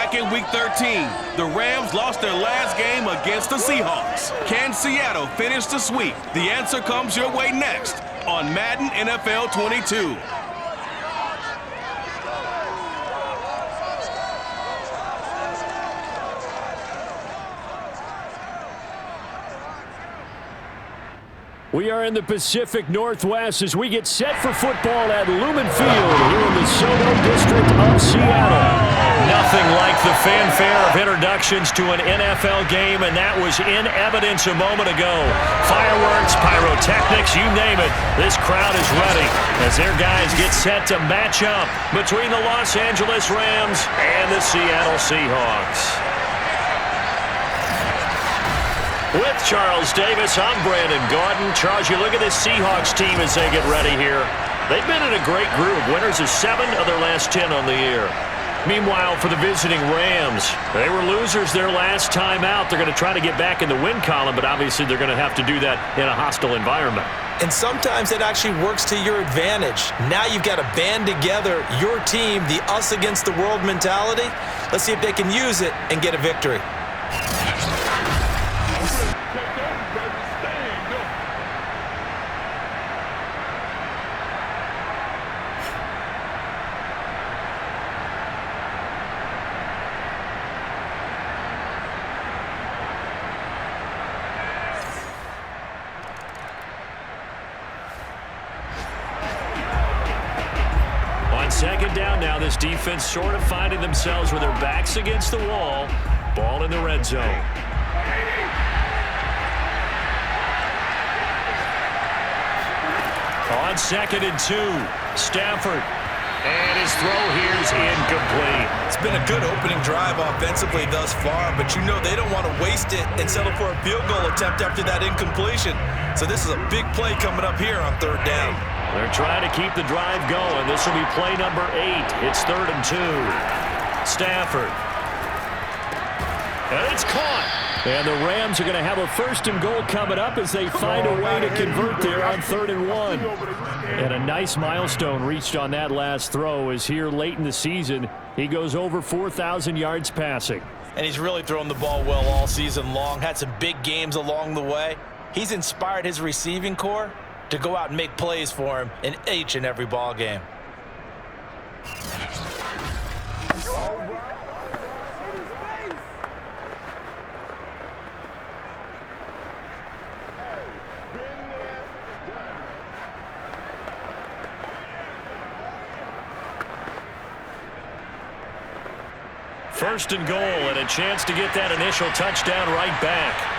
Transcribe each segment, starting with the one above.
Back in Week 13, the Rams lost their last game against the Seahawks. Can Seattle finish the sweep? The answer comes your way next on Madden NFL 22. We are in the Pacific Northwest as we get set for football at Lumen Field here in the Sono district of Seattle. Nothing like the fanfare of introductions to an NFL game, and that was in evidence a moment ago. Fireworks, pyrotechnics, you name it. This crowd is ready as their guys get set to match up between the Los Angeles Rams and the Seattle Seahawks. With Charles Davis, I'm Brandon Gordon. Charles, you look at this Seahawks team as they get ready here. They've been in a great group. Winners of 7 of their last 10 on the year. Meanwhile, for the visiting Rams, they were losers their last time out. They're going to try to get back in the win column, but obviously they're going to have to do that in a hostile environment. And sometimes it actually works to your advantage. Now you've got to band together your team, the us against the world mentality. Let's see if they can use it and get a victory. Second down now. This defense sort of finding themselves with their backs against the wall. Ball in the red zone. On 2nd and 2, Stafford. And his throw here is incomplete. It's been a good opening drive offensively thus far, but you know they don't want to waste it and settle for a field goal attempt after that incompletion. So this is a big play coming up here on 3rd down. They're trying to keep the drive going. This will be play number 8. It's 3rd and 2. Stafford. And it's caught. And the Rams are going to have a 1st and goal coming up as they find a way to convert there on 3rd and 1. And a nice milestone reached on that last throw as here late in the season, he goes over 4,000 yards passing. And he's really thrown the ball well all season long. Had some big games along the way. He's inspired his receiving corps to go out and make plays for him in each and every ball game. First and goal, and a chance to get that initial touchdown right back.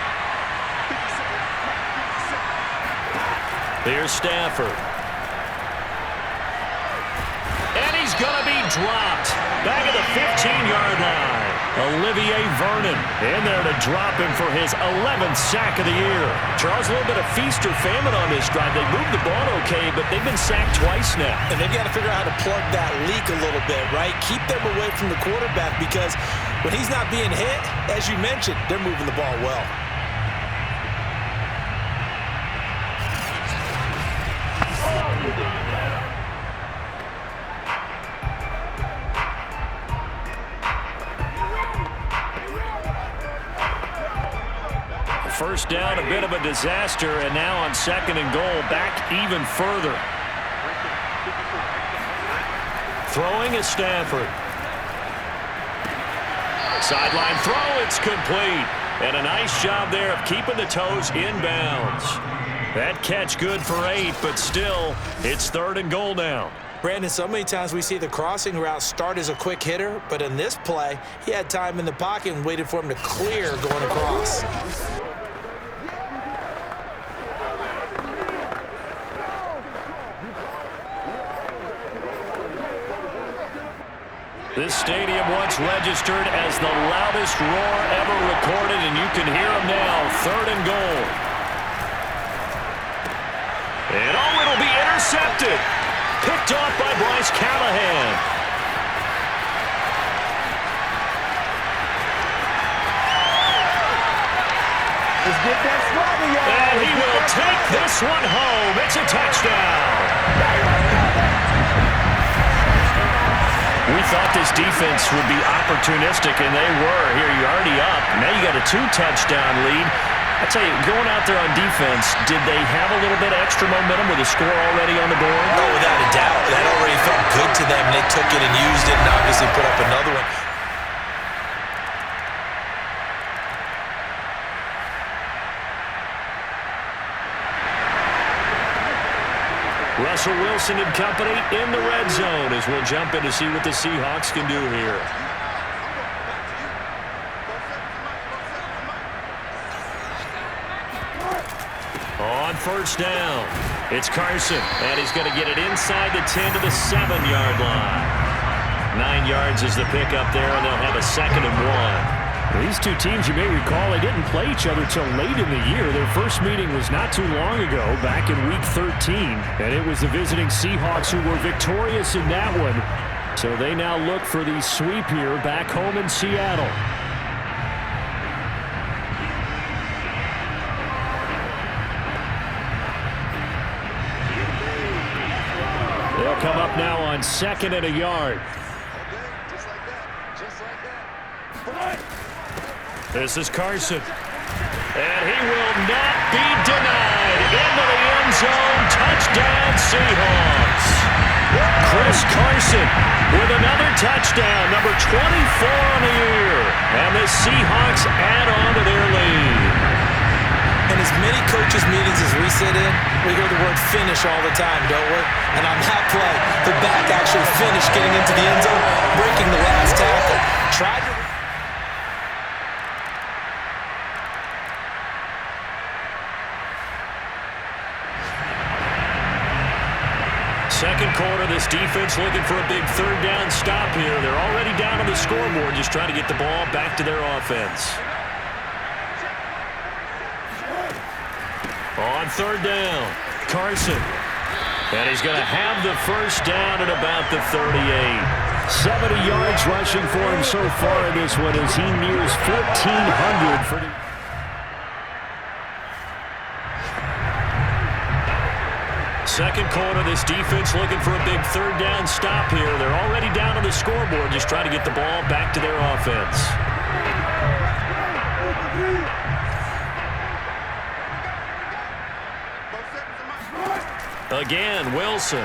Here's Stafford. And he's going to be dropped. Back at the 15-yard line. Olivier Vernon in there to drop him for his 11th sack of the year. Charles, a little bit of feast or famine on this drive. They moved the ball okay, but they've been sacked twice now. And they've got to figure out how to plug that leak a little bit, right? Keep them away from the quarterback because when he's not being hit, as you mentioned, they're moving the ball well. First down, a bit of a disaster, and now on 2nd and goal, back even further. Throwing is Stafford. Sideline throw, it's complete. And a nice job there of keeping the toes inbounds. That catch good for 8, but still, it's 3rd and goal now. Brandon, so many times we see the crossing route start as a quick hitter, but in this play, he had time in the pocket and waited for him to clear going across. This stadium once registered as the loudest roar ever recorded, and you can hear them now. 3rd and goal. And oh, it'll be intercepted. Picked off by Bryce Callahan. Let's get that swagger, y'all. And he will take this one home. It's a touchdown. We thought this defense would be opportunistic, and they were. Here, you're already up. Now you got a 2-touchdown lead. I tell you, going out there on defense, did they have a little bit of extra momentum with a score already on the board? Oh, without a doubt. That already felt good to them. They took it and used it and obviously put up another one. Russell Wilson and company in the red zone as we'll jump in to see what the Seahawks can do here. On first down, it's Carson, and he's going to get it inside the 10 to the 7-yard line. 9 yards is the pickup there, and they'll have a 2nd and 1. These two teams, you may recall, they didn't play each other till late in the year. Their first meeting was not too long ago, back in Week 13, and it was the visiting Seahawks who were victorious in that one. So they now look for the sweep here back home in Seattle. They'll come up now on 2nd and a yard. This is Carson. And he will not be denied. Into the end zone. Touchdown, Seahawks. Chris Carson with another touchdown. Number 24 on the year. And the Seahawks add on to their lead. In as many coaches' meetings as we sit in, we hear the word finish all the time, don't we? And on that play, the back actually finished getting into the end zone, breaking the last tackle. Tried to... Second quarter, this defense looking for a big 3rd down stop here. They're already down on the scoreboard, just trying to get the ball back to their offense. On 3rd down, Carson. And he's going to have the first down at about the 38. 70 yards rushing for him so far in this one as he nears 1,400 for the... Second quarter, this defense looking for a big 3rd down stop here. They're already down on the scoreboard, just trying to get the ball back to their offense. Again, Wilson.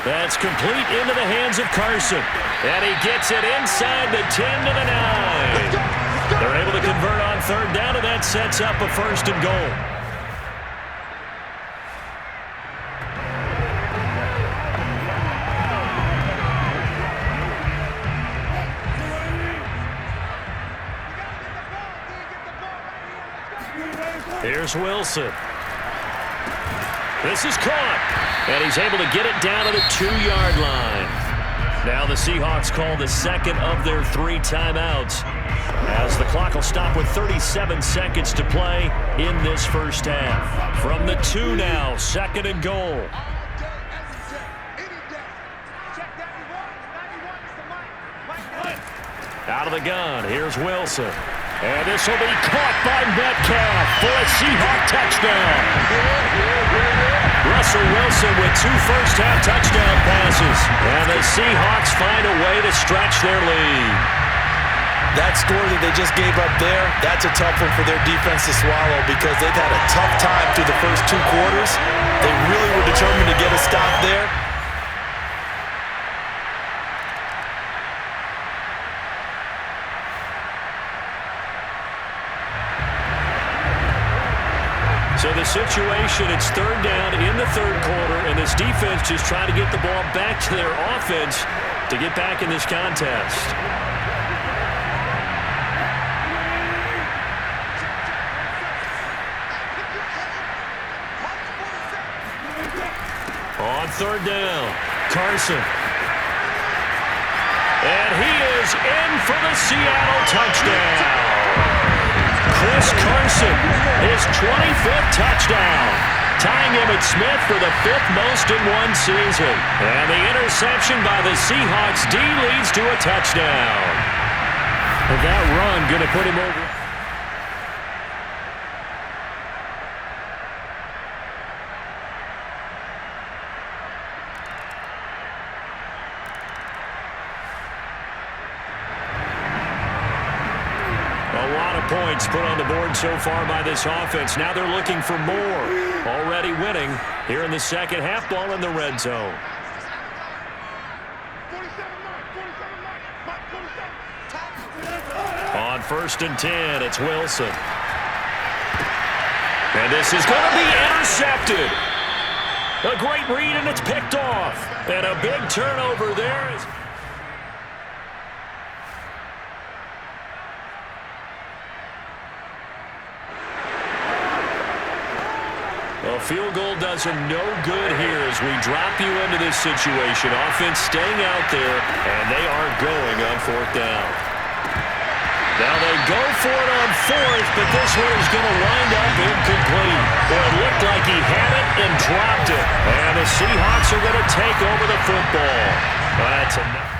That's complete into the hands of Carson. And he gets it inside the 10 to the 9. They're able to convert on 3rd down, and that sets up a 1st and goal. Here's Wilson. This is caught, and he's able to get it down to the 2-yard line. Now the Seahawks call the 2nd of their 3 timeouts, as the clock will stop with 37 seconds to play in this first half. From the 2 now, 2nd and goal. Out of the gun, here's Wilson. And this will be caught by Metcalf for a Seahawk touchdown. Russell Wilson with 2 first-half touchdown passes. And the Seahawks find a way to stretch their lead. That score that they just gave up there, that's a tough one for their defense to swallow because they've had a tough time through the first 2 quarters. They really were determined to get a stop there. So the situation, it's 3rd down in the 3rd quarter, and this defense just trying to get the ball back to their offense to get back in this contest. On 3rd down, Carson. And he is in for the Seattle touchdown. Chris Carson, his 25th touchdown, tying Emmitt Smith for the 5th most in one season. And the interception by the Seahawks D leads to a touchdown. But that run going to put him over. points put on the board so far by this offense. Now they're looking for more. Already winning here in the second half, ball in the red zone. On 1st and 10, it's Wilson. And this is going to be intercepted. A great read, and it's picked off. And a big turnover there. A field goal does them no good here as we drop you into this situation. Offense staying out there, and they are going on 4th down. Now they go for it on 4th, but this one is going to wind up incomplete. Well, it looked like he had it and dropped it. And the Seahawks are going to take over the football. That's enough.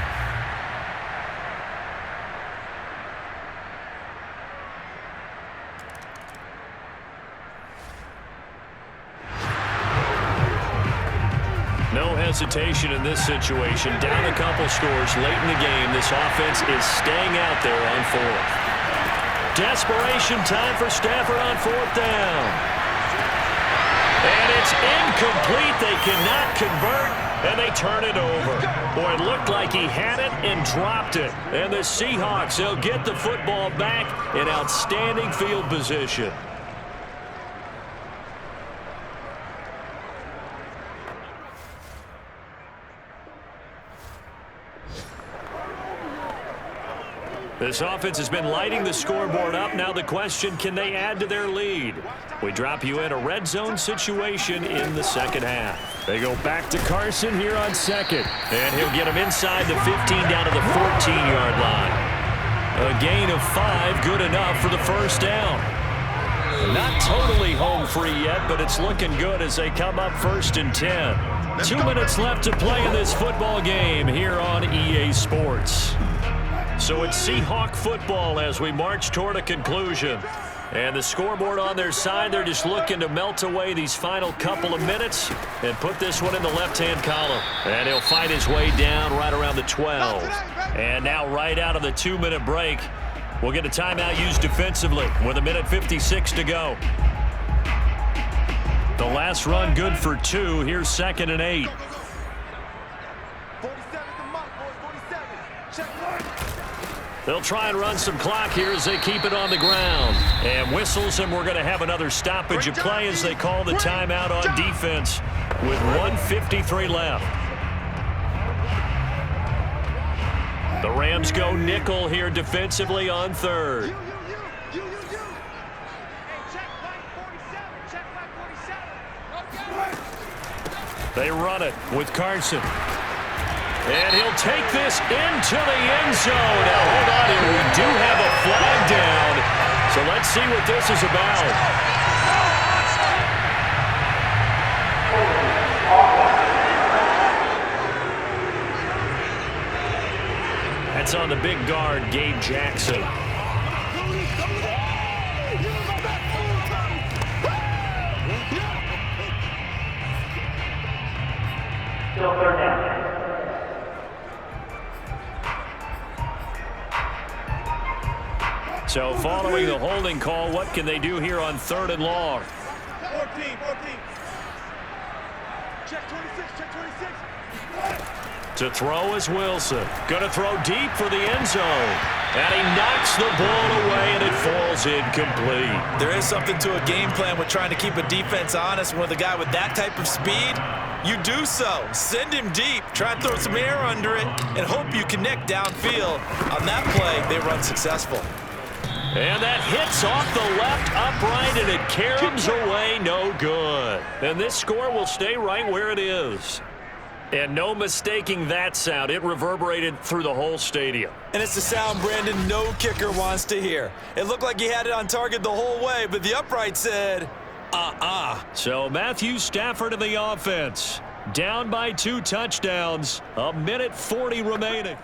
No hesitation in this situation. Down a couple scores late in the game. This offense is staying out there on 4th. Desperation time for Stafford on 4th down. And it's incomplete. They cannot convert, and they turn it over. Boy, it looked like he had it and dropped it. And the Seahawks, they'll get the football back in outstanding field position. This offense has been lighting the scoreboard up. Now the question, can they add to their lead? We drop you in a red zone situation in the second half. They go back to Carson here on 2nd. And he'll get him inside the 15 down to the 14-yard line. A gain of 5, good enough for the 1st down. Not totally home free yet, but it's looking good as they come up 1st and 10. 2 minutes left to play in this football game here on EA Sports. So it's Seahawk football as we march toward a conclusion. And the scoreboard on their side, they're just looking to melt away these final couple of minutes and put this one in the left-hand column. And he'll fight his way down right around the 12. And now right out of the 2-minute break, we'll get a timeout used defensively with 1:56 to go. The last run good for 2. Here's 2nd and 8. They'll try and run some clock here as they keep it on the ground. And whistles, and we're going to have another stoppage of play as they call the timeout on defense with 1:53 left. The Rams go nickel here defensively on 3rd. They run it with Carson. And he'll take this into the end zone. Now, hold on here. We do have a flag down. So let's see what this is about. That's on the big guard, Gabe Jackson. Still 3rd down. So following the holding call, what can they do here on 3rd and long? 14. Check 26, check 26. To throw is Wilson. Going to throw deep for the end zone. And he knocks the ball away, and it falls incomplete. There is something to a game plan with trying to keep a defense honest. With a guy with that type of speed, you do so. Send him deep. Try and throw some air under it and hope you connect downfield. On that play, they run successful. And that hits off the left upright, and it caroms away, no good. And this score will stay right where it is. And no mistaking that sound. It reverberated through the whole stadium. And it's the sound Brandon no kicker wants to hear. It looked like he had it on target the whole way, but the upright said, So Matthew Stafford in the offense. Down by 2 touchdowns. 1:40 remaining.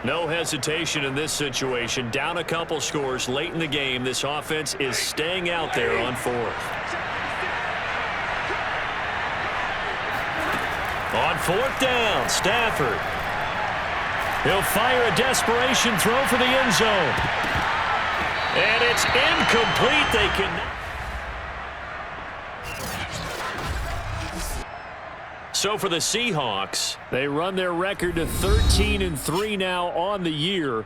No hesitation in this situation. Down a couple scores late in the game. This offense is staying out there on fourth. On fourth down, Stafford. He'll fire a desperation throw for the end zone. And it's incomplete. They cannot. So for the Seahawks, they run their record to 13-3 now on the year.